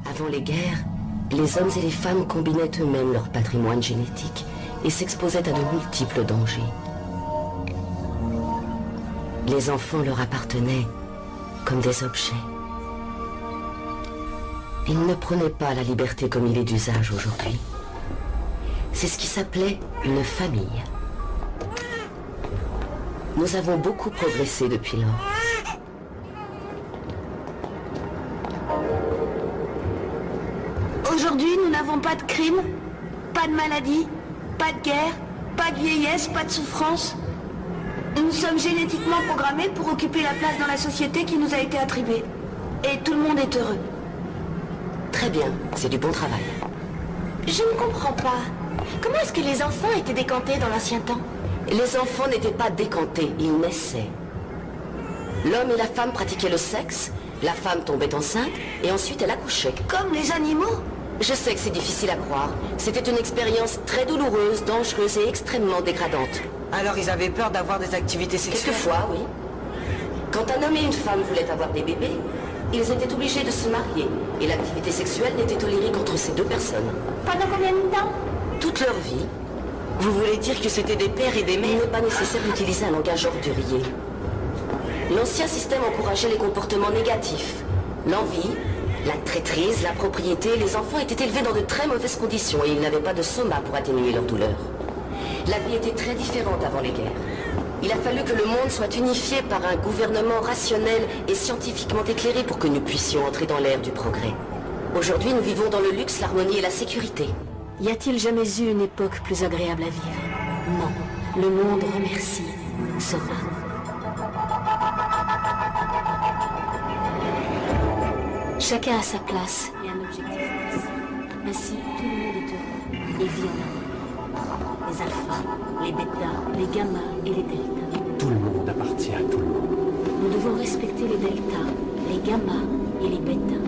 Avant les guerres, les hommes et les femmes combinaient eux-mêmes leur patrimoine génétique et s'exposaient à de multiples dangers. Les enfants leur appartenaient comme des objets. Ils ne prenaient pas la liberté comme il est d'usage aujourd'hui. C'est ce qui s'appelait une famille. Nous avons beaucoup progressé depuis lors. Aujourd'hui, nous n'avons pas de crime, pas de maladie, pas de guerre, pas de vieillesse, pas de souffrance. Nous sommes génétiquement programmés pour occuper la place dans la société qui nous a été attribuée. Et tout le monde est heureux. Très bien, c'est du bon travail. Je ne comprends pas. Comment est-ce que les enfants étaient décantés dans l'ancien temps? Les enfants n'étaient pas décantés, ils naissaient. L'homme et la femme pratiquaient le sexe, la femme tombait enceinte et ensuite elle accouchait. Comme les animaux? Je sais que c'est difficile à croire. C'était une expérience très douloureuse, dangereuse et extrêmement dégradante. Alors ils avaient peur d'avoir des activités sexuelles? Quelquefois, oui. Quand un homme et une femme voulaient avoir des bébés, ils étaient obligés de se marier. Et l'activité sexuelle n'était tolérée qu'entre ces deux personnes. Pendant combien de temps? Toute leur vie. Vous voulez dire que c'était des pères et des Il mères? n'est pas nécessaire d'utiliser un langage ordurier. L'ancien système encourageait les comportements négatifs. L'envie, la traîtrise, la propriété, les enfants étaient élevés dans de très mauvaises conditions et ils n'avaient pas de soma pour atténuer leur douleur. La vie était très différente avant les guerres. Il a fallu que le monde soit unifié par un gouvernement rationnel et scientifiquement éclairé pour que nous puissions entrer dans l'ère du progrès. Aujourd'hui, nous vivons dans le luxe, l'harmonie et la sécurité. Y a-t-il jamais eu une époque plus agréable à vivre? Non. Le monde remercie Chacun a sa place et un objectif précis. Ainsi, tout le monde est heureux et vit en harmonie. Les alphas, les bêtas, les gammas et les deltas. Tout le monde appartient à tout le monde. Nous devons respecter les deltas, les gammas et les bêtas.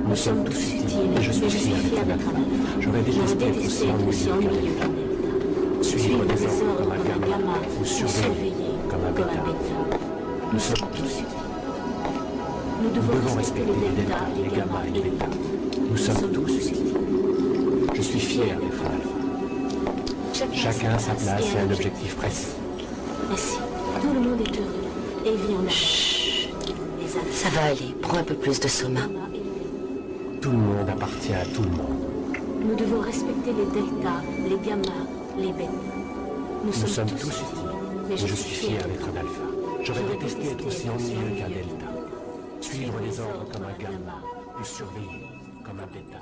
Nous sommes tous utiles et je suis fier d'être un alpha. J'aurais détesté être aussi ennuyeux qu'un delta. Suivre des ordres comme un gamma ou surveiller comme un bêta. Nous sommes tous utiles. Nous devons respecter les deltas, les gammas et les bêtas. Nous sommes tous utiles. Je suis fier d'être un alpha. Chacun a sa place et un objectif précis. Ainsi, tout le monde est heureux et vit en harmonie. Ça va aller, prends un peu plus de soma. Tout le monde appartient à tout le monde. Nous devons respecter les deltas, les gammas, les bêtas. Nous sommes tous utiles, mais je suis fier d'être un alpha. J'aurais détesté être aussi ennuyeux qu'un delta. Suivre les ordres comme un gamma, ou surveiller comme un bêta.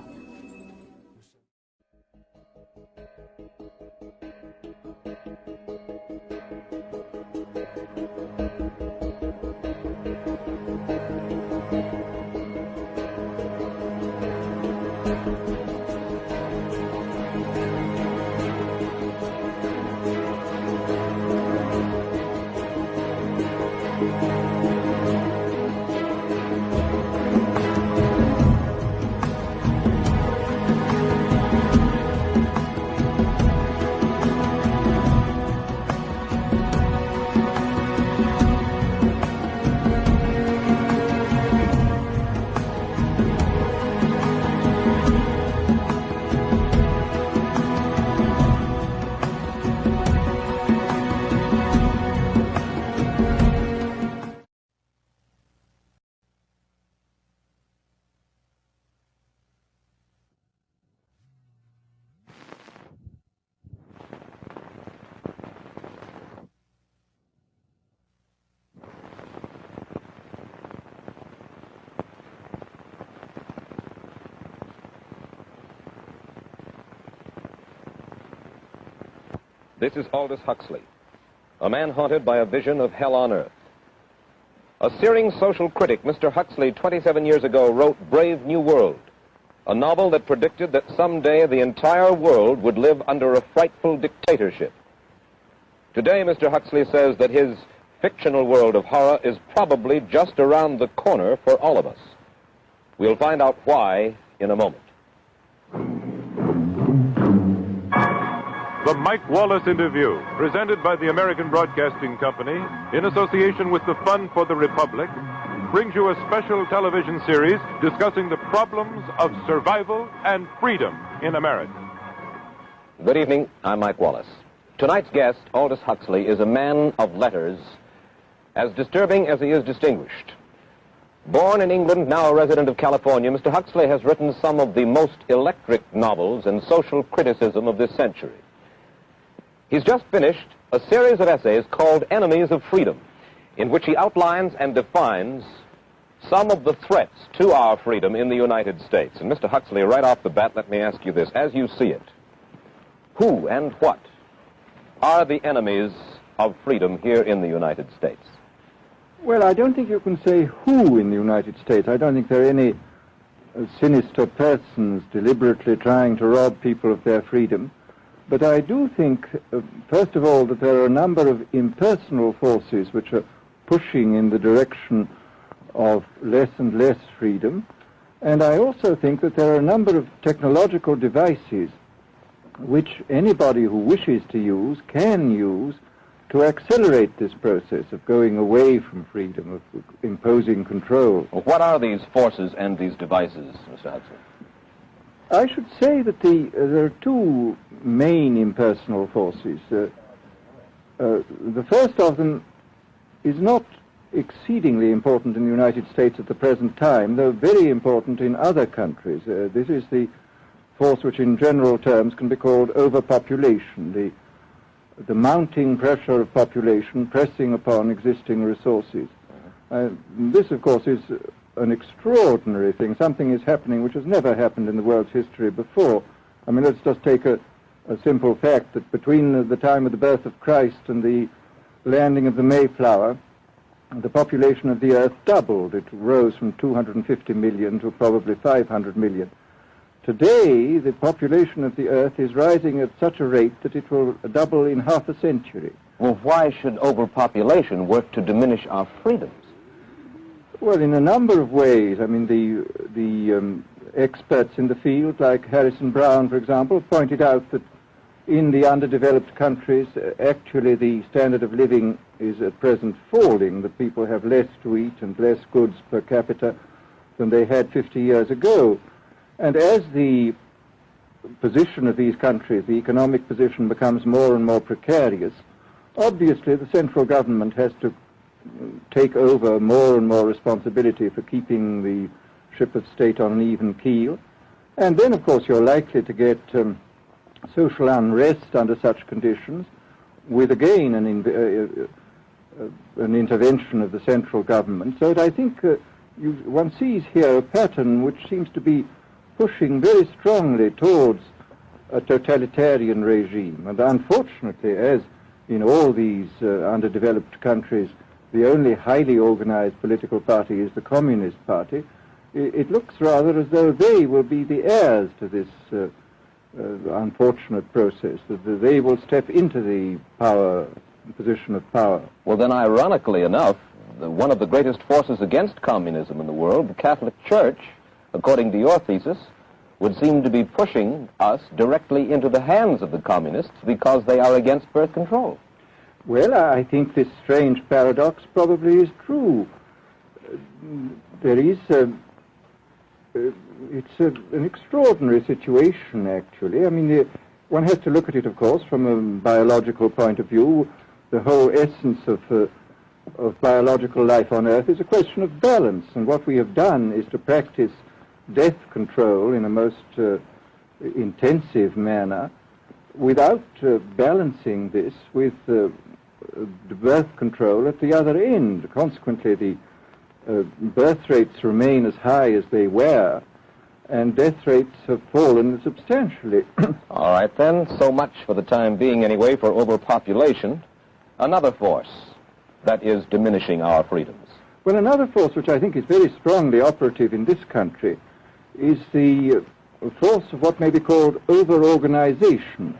This is Aldous Huxley, a man haunted by a vision of hell on earth. A searing social critic, Mr. Huxley, 27 years ago, wrote Brave New World, a novel that predicted that someday the entire world would live under a frightful dictatorship. Today, Mr. Huxley says that his fictional world of horror is probably just around the corner for all of us. We'll find out why in a moment. The Mike Wallace Interview, presented by the American Broadcasting Company in association with the Fund for the Republic, brings you a special television series discussing the problems of survival and freedom in America. Good evening, I'm Mike Wallace. Tonight's guest, Aldous Huxley, is a man of letters, as disturbing as he is distinguished. Born in England, now a resident of California, Mr. Huxley has written some of the most electric novels and social criticism of this century. He's just finished a series of essays called Enemies of Freedom, in which he outlines and defines some of the threats to our freedom in the United States. And Mr. Huxley, right off the bat, let me ask you this. As you see it, who and what are the enemies of freedom here in the United States? Well, I don't think you can say who in the United States. I don't think there are any sinister persons deliberately trying to rob people of their freedom. But I do think, first of all, that there are a number of impersonal forces which are pushing in the direction of less and less freedom. And I also think that there are a number of technological devices which anybody who wishes to use can use to accelerate this process of going away from freedom, of imposing control. Well, what are these forces and these devices, Mr. Huxley? I should say that there are two main impersonal forces. The first of them is not exceedingly important in the United States at the present time, though very important in other countries. This is the force which in general terms can be called overpopulation, the mounting pressure of population pressing upon existing resources. This, of course, is an extraordinary thing. Something is happening which has never happened in the world's history before. I mean, let's just take a simple fact that between the time of the birth of Christ and the landing of the Mayflower, the population of the Earth doubled. It rose from 250 million to probably 500 million. Today, the population of the Earth is rising at such a rate that it will double in half a century. Well, why should overpopulation work to diminish our freedoms? Well, in a number of ways. I mean, the experts in the field, like Harrison Brown, for example, pointed out that in the underdeveloped countries, actually the standard of living is at present falling, that people have less to eat and less goods per capita than they had 50 years ago. And as the position of these countries, the economic position, becomes more and more precarious, obviously the central government has to take over more and more responsibility for keeping the ship of state on an even keel. And then, of course, you're likely to get social unrest under such conditions, with again an intervention of the central government. So that I think one sees here a pattern which seems to be pushing very strongly towards a totalitarian regime. And unfortunately, as in all these underdeveloped countries, the only highly organized political party is the Communist Party, it looks rather as though they will be the heirs to this unfortunate process, that they will step into the position of power. Well, then, ironically enough, one of the greatest forces against communism in the world, the Catholic Church, according to your thesis, would seem to be pushing us directly into the hands of the communists because they are against birth control. Well, I think this strange paradox probably is true. There is it's an extraordinary situation, actually. I mean, one has to look at it, of course, from a biological point of view. The whole essence of biological life on Earth is a question of balance, and what we have done is to practice death control in a most intensive manner without balancing this with the birth control at the other end. Consequently, the birth rates remain as high as they were, and death rates have fallen substantially. All right, then, so much for the time being anyway for overpopulation. Another force that is diminishing our freedoms. Well, another force which I think is very strongly operative in this country is the force of what may be called over-organization.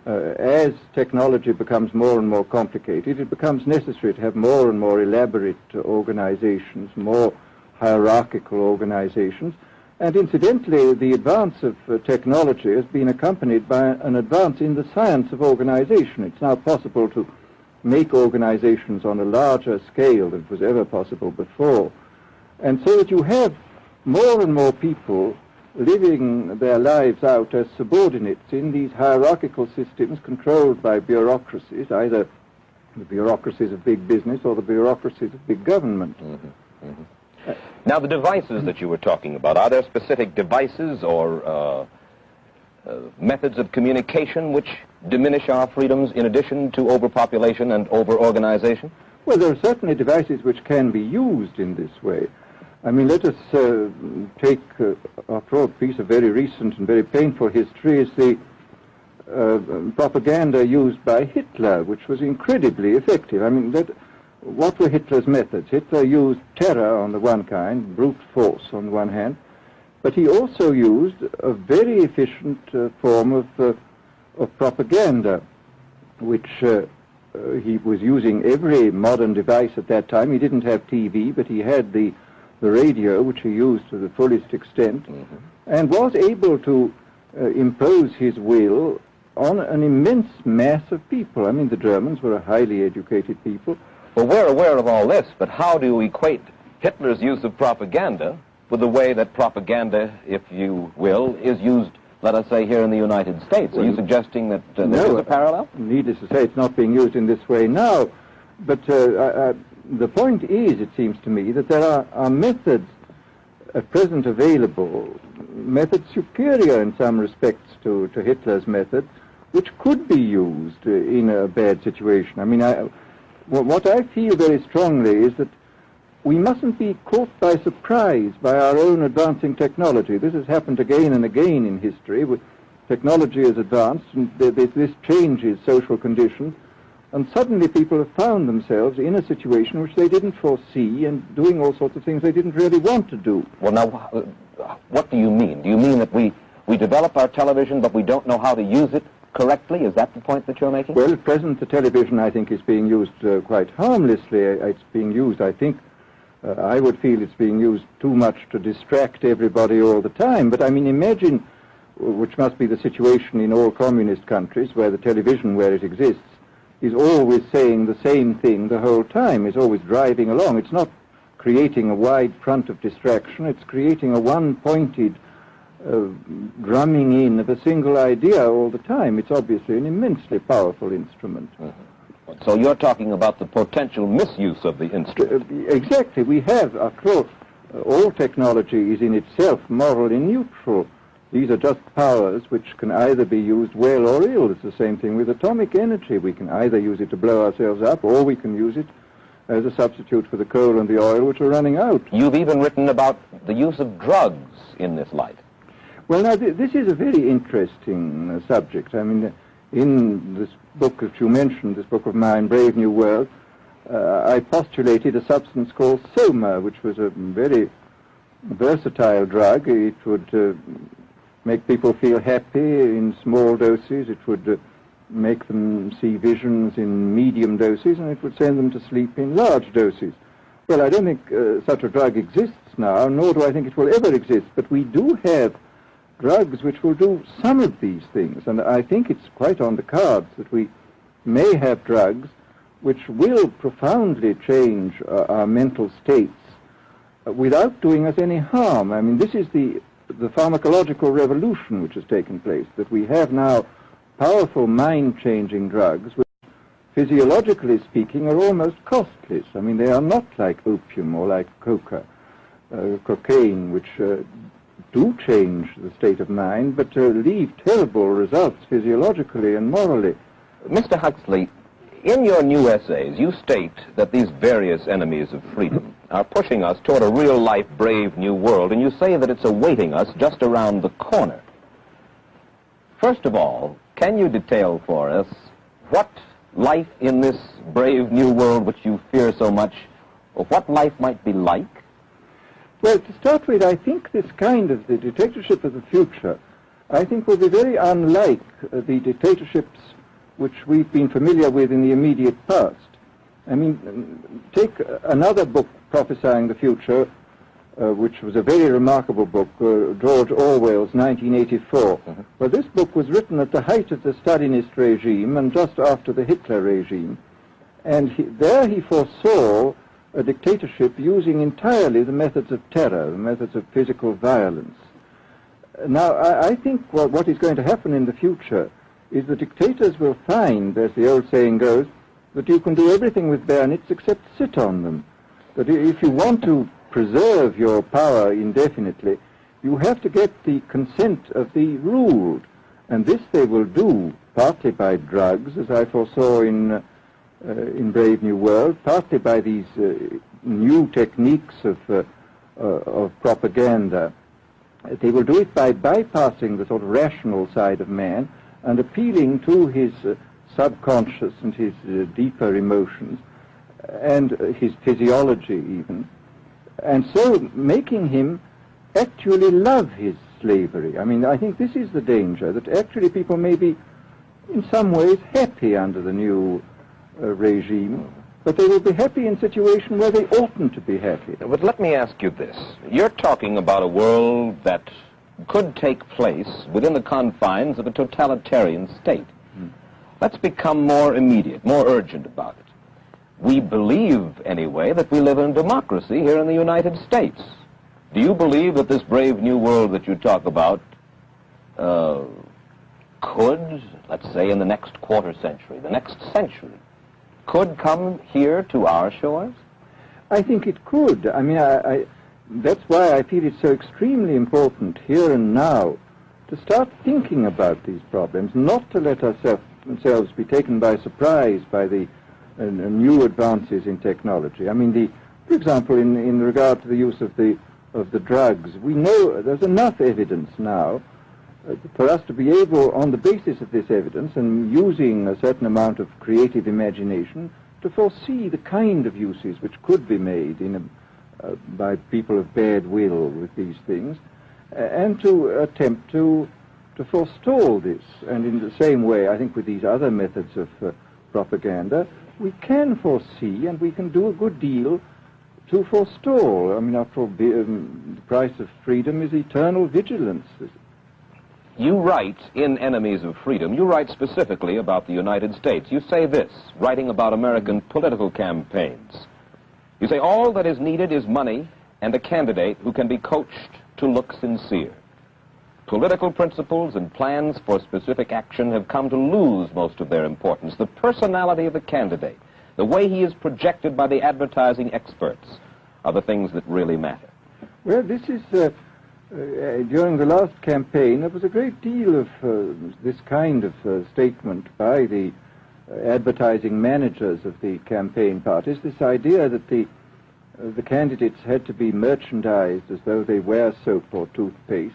As technology becomes more and more complicated, it becomes necessary to have more and more elaborate organizations, more hierarchical organizations. And incidentally, the advance of technology has been accompanied by an advance in the science of organization. It's now possible to make organizations on a larger scale than was ever possible before. And so that you have more and more people living their lives out as subordinates in these hierarchical systems controlled by bureaucracies, either the bureaucracies of big business or the bureaucracies of big government. Mm-hmm. Mm-hmm. Now, the devices that you were talking about, are there specific devices or methods of communication which diminish our freedoms in addition to overpopulation and over-organization? Well, there are certainly devices which can be used in this way. I mean, let us take, after all, a piece of very recent and very painful history is the propaganda used by Hitler, which was incredibly effective. I mean, what were Hitler's methods? Hitler used terror on the one kind, brute force on the one hand, but he also used a very efficient form of propaganda, which he was using every modern device at that time. He didn't have TV, but he had the radio, which he used to the fullest extent, mm-hmm. and was able to impose his will on an immense mass of people. I mean, the Germans were a highly educated people. Well, we're aware of all this, but how do you equate Hitler's use of propaganda with the way that propaganda, if you will, is used, let us say, here in the United States? Are you suggesting that there is a parallel? Needless to say, it's not being used in this way now, but the point is, it seems to me, that there are methods at present available, methods superior in some respects to Hitler's method, which could be used in a bad situation. I mean, what I feel very strongly is that we mustn't be caught by surprise by our own advancing technology. This has happened again and again in history. Technology has advanced, and this changes social conditions. And suddenly people have found themselves in a situation which they didn't foresee and doing all sorts of things they didn't really want to do. Well, now, what do you mean? Do you mean that we develop our television, but we don't know how to use it correctly? Is that the point that you're making? Well, at present, the television, I think, is being used quite harmlessly. It's being used, I think, I would feel it's being used too much to distract everybody all the time. But, I mean, imagine, which must be the situation in all communist countries, where the television, where it exists, is always saying the same thing the whole time. It's always driving along. It's not creating a wide front of distraction. It's creating a one-pointed drumming in of a single idea all the time. It's obviously an immensely powerful instrument. Mm-hmm. So you're talking about the potential misuse of the instrument. Exactly. We have, after all technology is in itself morally neutral. These are just powers which can either be used well or ill. It's the same thing with atomic energy. We can either use it to blow ourselves up, or we can use it as a substitute for the coal and the oil, which are running out. You've even written about the use of drugs in this light. Well, now, this is a very interesting subject. I mean, in this book that you mentioned, this book of mine, Brave New World, I postulated a substance called soma, which was a very versatile drug. It would make people feel happy in small doses. It would make them see visions in medium doses, and it would send them to sleep in large doses. Well, I don't think such a drug exists now, nor do I think it will ever exist, but we do have drugs which will do some of these things, and I think it's quite on the cards that we may have drugs which will profoundly change our mental states without doing us any harm. I mean, this is the pharmacological revolution which has taken place, that we have now powerful mind-changing drugs which, physiologically speaking, are almost costless. I mean, they are not like opium or like cocaine, which do change the state of mind, but leave terrible results physiologically and morally. Mr. Huxley, in your new essays, you state that these various enemies of freedom are pushing us toward a real-life, brave new world, and you say that it's awaiting us just around the corner. First of all, can you detail for us what life in this brave new world which you fear so much, or what life might be like? Well, to start with, I think this kind of the dictatorship of the future, I think will be very unlike the dictatorships which we've been familiar with in the immediate past. I mean, take another book prophesying the future, which was a very remarkable book, George Orwell's 1984. Mm-hmm. Well, this book was written at the height of the Stalinist regime and just after the Hitler regime. And there he foresaw a dictatorship using entirely the methods of terror, the methods of physical violence. Now, I think what is going to happen in the future is the dictators will find, as the old saying goes, that you can do everything with bayonets except sit on them. That if you want to preserve your power indefinitely, you have to get the consent of the ruled. And this they will do partly by drugs, as I foresaw in Brave New World, partly by these new techniques of propaganda. They will do it by bypassing the sort of rational side of man and appealing to his subconscious and his deeper emotions and his physiology even, and so making him actually love his slavery. I mean, I think this is the danger, that actually people may be in some ways happy under the new regime, but they will be happy in a situation where they oughtn't to be happy. But let me ask you this. You're talking about a world that could take place within the confines of a totalitarian state. Let's become more immediate, more urgent about it. We believe, anyway, that we live in a democracy here in the United States. Do you believe that this brave new world that you talk about could, let's say in the next quarter century, the next century, could come here to our shores? I think it could. I mean, that's why I feel it's so extremely important here and now to start thinking about these problems, not to let ourselves be taken by surprise by the new advances in technology. I mean, for example, in regard to the use of the drugs, we know there's enough evidence now for us to be able, on the basis of this evidence and using a certain amount of creative imagination, to foresee the kind of uses which could be made by people of bad will with these things, and to attempt to forestall this. And in the same way, I think with these other methods of propaganda, we can foresee and we can do a good deal to forestall. I mean, after all, the price of freedom is eternal vigilance. You write in Enemies of Freedom, you write specifically about the United States. You say this, writing about American political campaigns. You say, all that is needed is money and a candidate who can be coached to look sincere. Political principles and plans for specific action have come to lose most of their importance. The personality of the candidate, the way he is projected by the advertising experts, are the things that really matter. Well, this is... during the last campaign, there was a great deal of this kind of statement by the advertising managers of the campaign parties, this idea that the candidates had to be merchandised as though they were soap or toothpaste,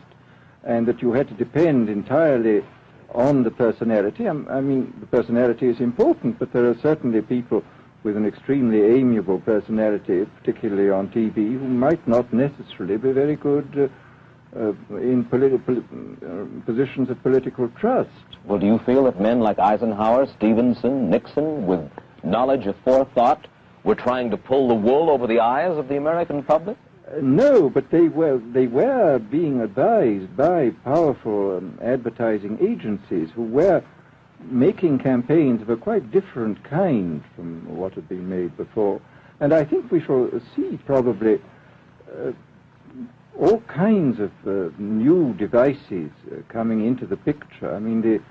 and that you had to depend entirely on the personality. I mean, the personality is important, but there are certainly people with an extremely amiable personality, particularly on TV, who might not necessarily be very good in positions of political trust. Well, do you feel that men like Eisenhower, Stevenson, Nixon, with knowledge of forethought, were trying to pull the wool over the eyes of the American public? No, but they were being advised by powerful advertising agencies who were making campaigns of a quite different kind from what had been made before. And I think we shall see probably all kinds of new devices coming into the picture. I mean,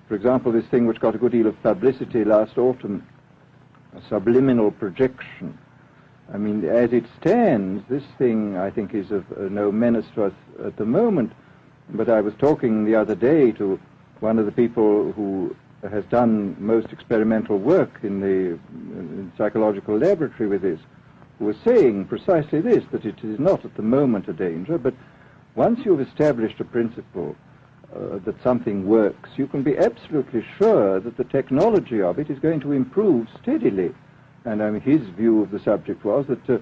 for example, this thing which got a good deal of publicity last autumn, subliminal projection. I mean, as it stands, this thing, I think, is of no menace to us at the moment. But I was talking the other day to one of the people who has done most experimental work in the psychological laboratory with this, who was saying precisely this, that it is not at the moment a danger, but once you've established a principle that something works, you can be absolutely sure that the technology of it is going to improve steadily. And I mean, his view of the subject was that,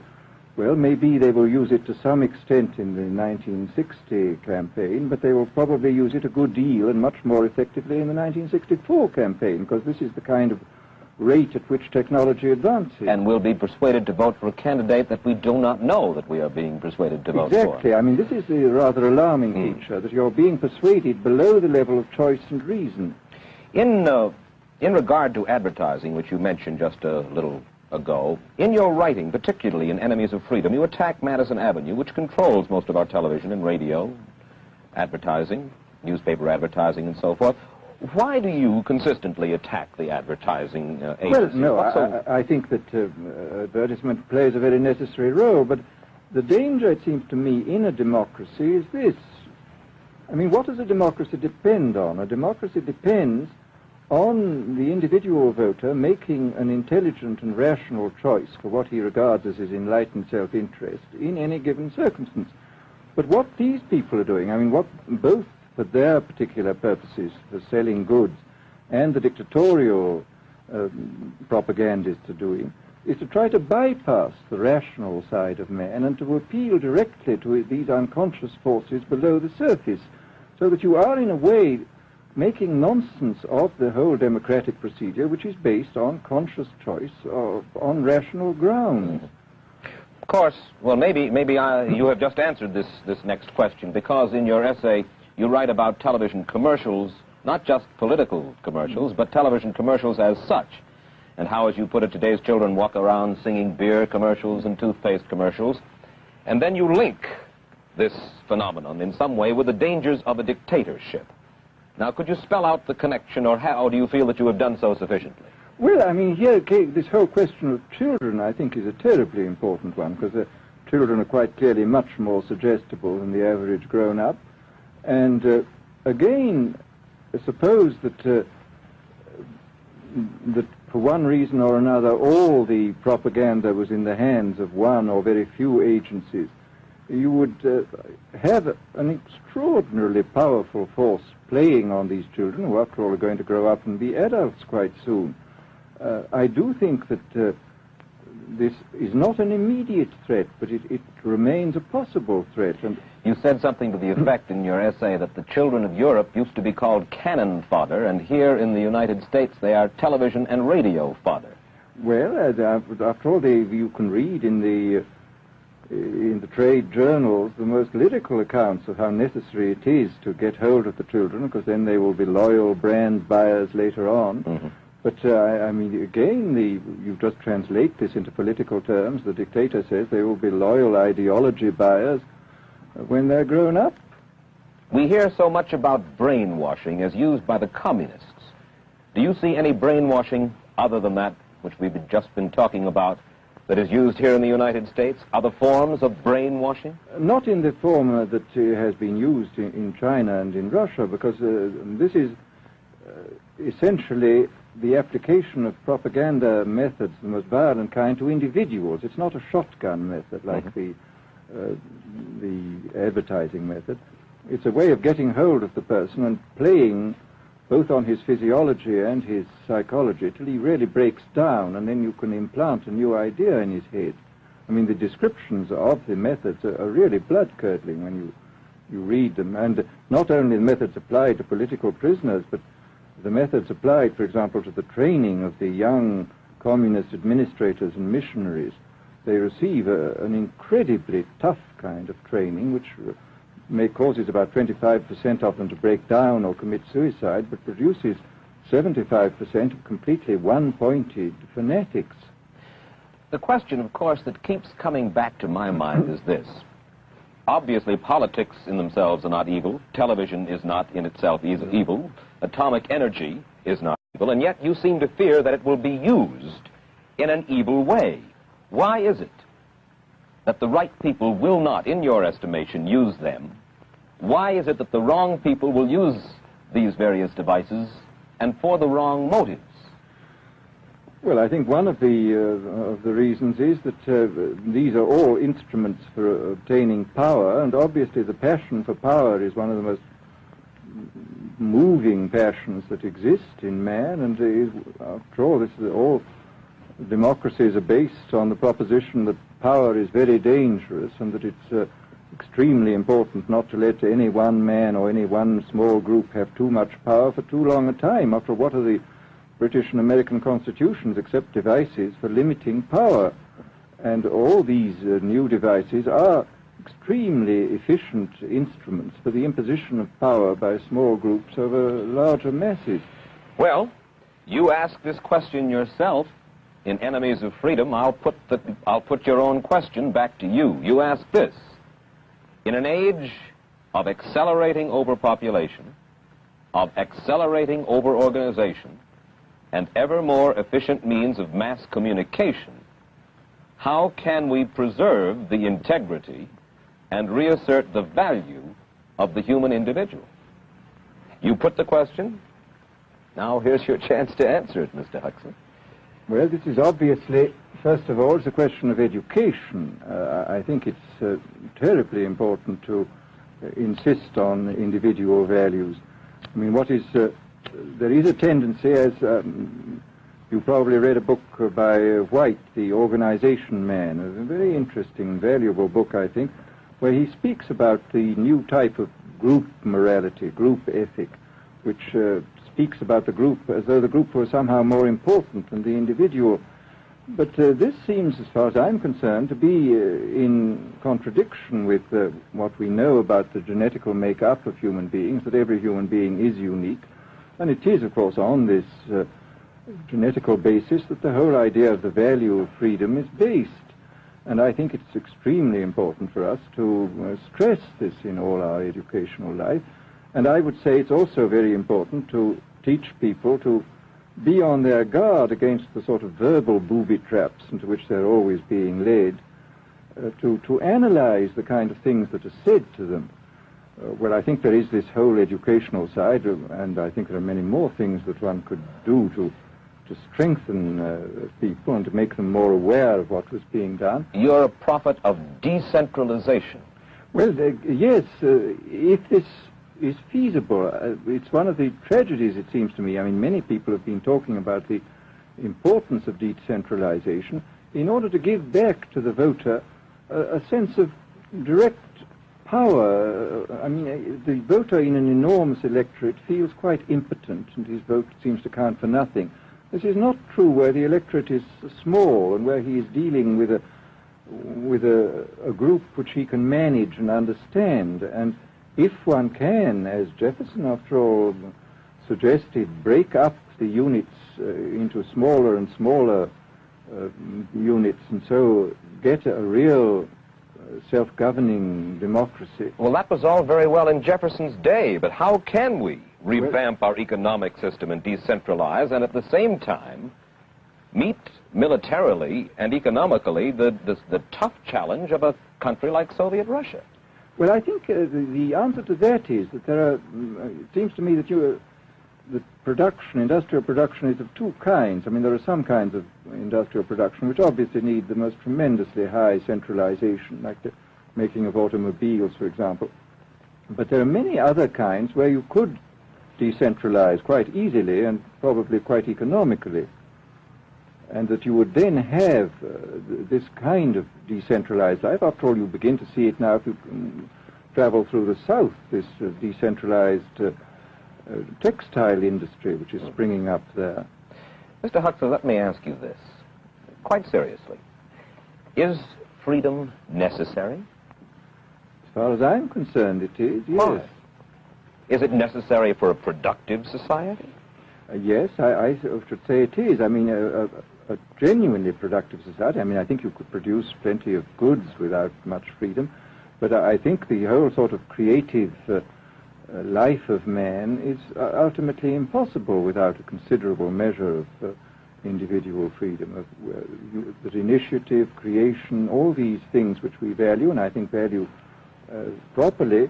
well, maybe they will use it to some extent in the 1960 campaign, but they will probably use it a good deal and much more effectively in the 1964 campaign, because this is the kind of rate at which technology advances. And we'll be persuaded to vote for a candidate that we do not know that we are being persuaded to vote for. Exactly. I mean, this is the rather alarming feature, that you're being persuaded below the level of choice and reason. In regard to advertising, which you mentioned just a little ago, in your writing, particularly in Enemies of Freedom, you attack Madison Avenue, which controls most of our television and radio advertising, newspaper advertising, and so forth. Why do you consistently attack the advertising agency? Well, no, I think that advertisement plays a very necessary role, but the danger, it seems to me, in a democracy is this. I mean, what does a democracy depend on? A democracy depends on the individual voter making an intelligent and rational choice for what he regards as his enlightened self-interest in any given circumstance. But what these people are doing, I mean, what both for their particular purposes, for selling goods, and the dictatorial propagandists are doing, is to try to bypass the rational side of man and to appeal directly to these unconscious forces below the surface, so that you are, in a way, making nonsense of the whole democratic procedure, which is based on conscious choice on rational grounds. Of course, well, maybe you have just answered this next question, because in your essay you write about television commercials, not just political commercials, but television commercials as such, and how, as you put it, today's children walk around singing beer commercials and toothpaste commercials, and then you link this phenomenon in some way with the dangers of a dictatorship. Now, could you spell out the connection, or how do you feel that you have done so sufficiently? Well, I mean, here, this whole question of children, I think, is a terribly important one, because children are quite clearly much more suggestible than the average grown-up. And again, suppose that for one reason or another all the propaganda was in the hands of one or very few agencies. you would have an extraordinarily powerful force playing on these children, who after all are going to grow up and be adults quite soon. I do think that this is not an immediate threat, but it remains a possible threat. And you said something to the effect in your essay that the children of Europe used to be called cannon fodder, and here in the United States they are television and radio fodder. Well, after all, you can read in the trade journals the most lyrical accounts of how necessary it is to get hold of the children, because then they will be loyal brand buyers later on. Mm-hmm. But, I mean, again, you just translate this into political terms. The dictator says they will be loyal ideology buyers when they're grown up. We hear so much about brainwashing as used by the communists. Do you see any brainwashing other than that which we've just been talking about that is used here in the United States? Other forms of brainwashing? Not in the form that has been used in China and in Russia, because this is essentially the application of propaganda methods, the most violent kind, to individuals. It's not a shotgun method like the advertising method. It's a way of getting hold of the person and playing both on his physiology and his psychology till he really breaks down, and then you can implant a new idea in his head. I mean, the descriptions of the methods are really blood-curdling when you read them, and not only the methods applied to political prisoners, but the methods applied, for example, to the training of the young communist administrators and missionaries. They receive an incredibly tough kind of training, which causes about 25% of them to break down or commit suicide, but produces 75% of completely one-pointed fanatics. The question, of course, that keeps coming back to my mind is this. Obviously, politics in themselves are not evil. Television is not in itself evil. Atomic energy is not evil. And yet you seem to fear that it will be used in an evil way. Why is it that the right people will not, in your estimation, use them? Why is it that the wrong people will use these various devices and for the wrong motives? Well, I think one of the reasons is that these are all instruments for obtaining power, and obviously the passion for power is one of the most moving passions that exist in man, and after all, all democracies are based on the proposition that power is very dangerous and that it's extremely important not to let any one man or any one small group have too much power for too long a time. After all, what are the British and American constitutions except devices for limiting power? And all these new devices are extremely efficient instruments for the imposition of power by small groups over larger masses. Well, you ask this question yourself in Enemies of Freedom. I'll put your own question back to you. You ask this. In an age of accelerating overpopulation, of accelerating overorganization, and ever more efficient means of mass communication, how can we preserve the integrity and reassert the value of the human individual? You put the question. Now here's your chance to answer it, Mr. Huxley. Well, this is obviously, first of all, it's a question of education. I think it's terribly important to insist on individual values. I mean, there is a tendency, as you probably read a book by White, The Organization Man, a very interesting, valuable book, I think, where he speaks about the new type of group morality, group ethic, which speaks about the group as though the group was somehow more important than the individual. But this seems, as far as I'm concerned, to be in contradiction with what we know about the genetical makeup of human beings, that every human being is unique. And it is, of course, on this genetical basis that the whole idea of the value of freedom is based. And I think it's extremely important for us to stress this in all our educational life. And I would say it's also very important to teach people to be on their guard against the sort of verbal booby traps into which they're always being led, to analyze the kind of things that are said to them. Well, I think there is this whole educational side, and I think there are many more things that one could do to strengthen people and to make them more aware of what was being done. You're a prophet of decentralization. Well, yes, if this is feasible, it's one of the tragedies, it seems to me. I mean, many people have been talking about the importance of decentralization in order to give back to the voter a sense of direct power. I mean, the voter in an enormous electorate feels quite impotent, and his vote seems to count for nothing. This is not true where the electorate is small and where he is dealing with a group which he can manage and understand. And if one can, as Jefferson, after all, suggested, break up the units into smaller and smaller units, and so get a real self-governing democracy. Well, that was all very well in Jefferson's day, but how can we revamp our economic system and decentralize and at the same time meet militarily and economically the tough challenge of a country like Soviet Russia? Well, I think the answer to that is that there are, it seems to me that the production, industrial production, is of two kinds. I mean, there are some kinds of industrial production which obviously need the most tremendously high centralization, like the making of automobiles, for example. But there are many other kinds where you could decentralize quite easily and probably quite economically, and that you would then have this kind of decentralized life. After all, you begin to see it now if you travel through the South, this decentralized textile industry which is springing up there. Mr. Huxley, let me ask you this, quite seriously. Is freedom necessary? As far as I'm concerned, it is, yes. Why? Is it necessary for a productive society? Yes, I should say it is. I mean, a genuinely productive society. I mean, I think you could produce plenty of goods without much freedom, but I think the whole sort of creative life of man is ultimately impossible without a considerable measure of individual freedom, that initiative, creation, all these things which we value, and I think value properly,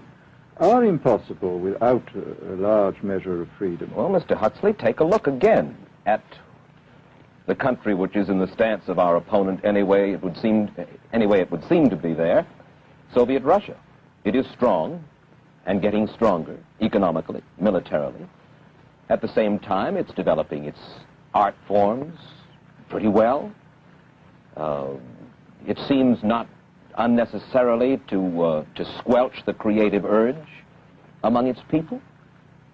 are impossible without a large measure of freedom. Well, Mr. Huxley, take a look again at the country which is in the stance of our opponent anyway it would seem to be there, Soviet Russia. It is strong and getting stronger economically, militarily. At the same time, it's developing its art forms pretty well. It seems not unnecessarily to squelch the creative urge among its people,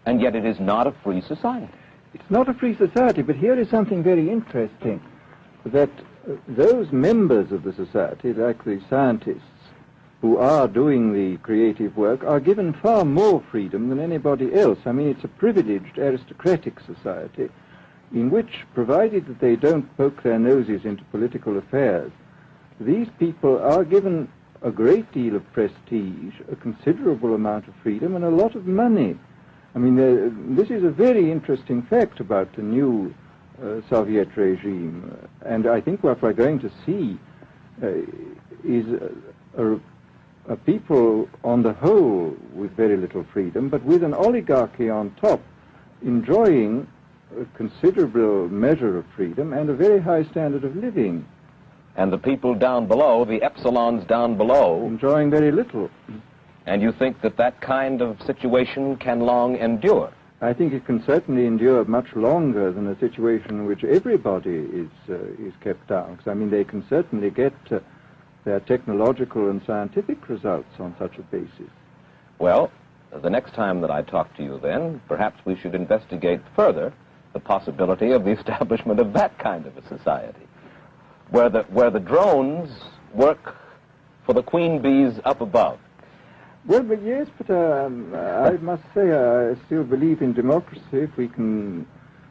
and yet it is not a free society. It's not a free society, but here is something very interesting, that those members of the society, like the scientists, who are doing the creative work, are given far more freedom than anybody else. I mean, it's a privileged aristocratic society in which, provided that they don't poke their noses into political affairs, these people are given a great deal of prestige, a considerable amount of freedom, and a lot of money. I mean, this is a very interesting fact about the new Soviet regime, and I think what we're going to see is a people on the whole with very little freedom, but with an oligarchy on top enjoying a considerable measure of freedom and a very high standard of living. And the people down below, the epsilons down below, enjoying very little. And you think that that kind of situation can long endure? I think it can certainly endure much longer than a situation in which everybody is kept down. Because, I mean, they can certainly get their technological and scientific results on such a basis. Well, the next time that I talk to you then, perhaps we should investigate further the possibility of the establishment of that kind of a society, where the drones work for the queen bees up above. Well, but yes, but I must say I still believe in democracy. If we can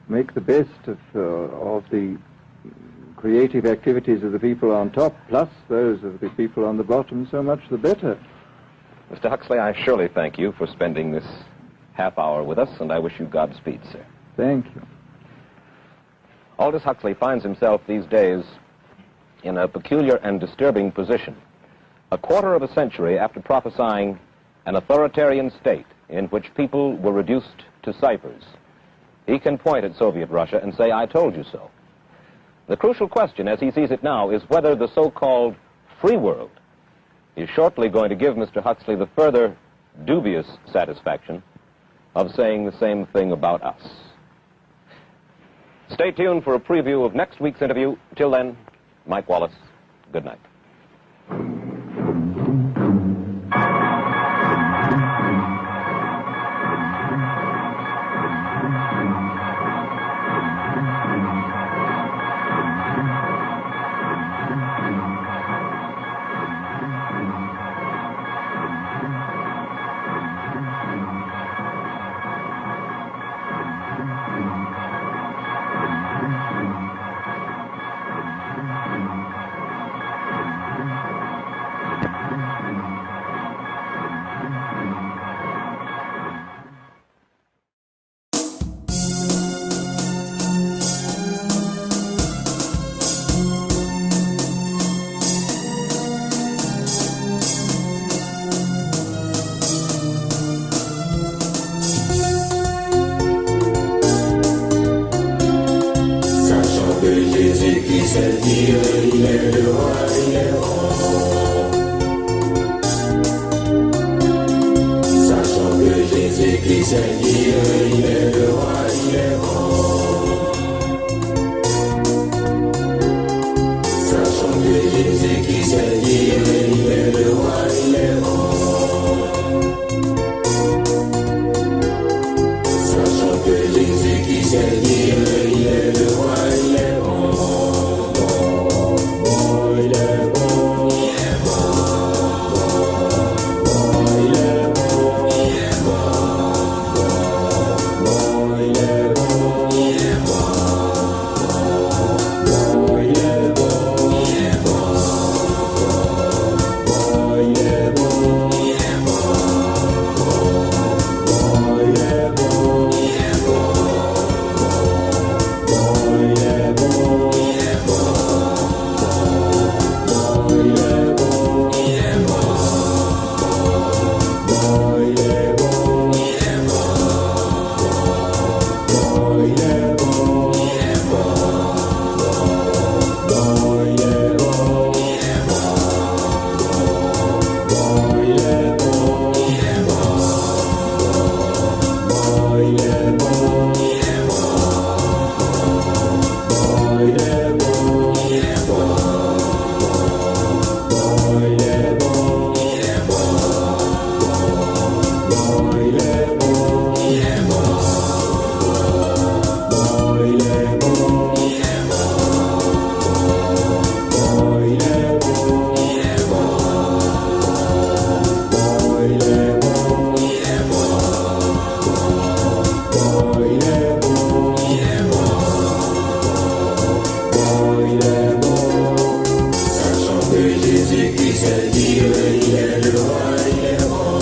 make the best of the creative activities of the people on top, plus those of the people on the bottom, so much the better. Mr. Huxley, I surely thank you for spending this half hour with us, and I wish you Godspeed, sir. Thank you. Aldous Huxley finds himself these days in a peculiar and disturbing position. A quarter of a century after prophesying an authoritarian state in which people were reduced to ciphers, he can point at Soviet Russia and say, "I told you so." The crucial question, as he sees it now, is whether the so-called free world is shortly going to give Mr. Huxley the further dubious satisfaction of saying the same thing about us. Stay tuned for a preview of next week's interview. Till then, Mike Wallace, good night. Jésus-Christ est Dieu, il est le roi, il est bon.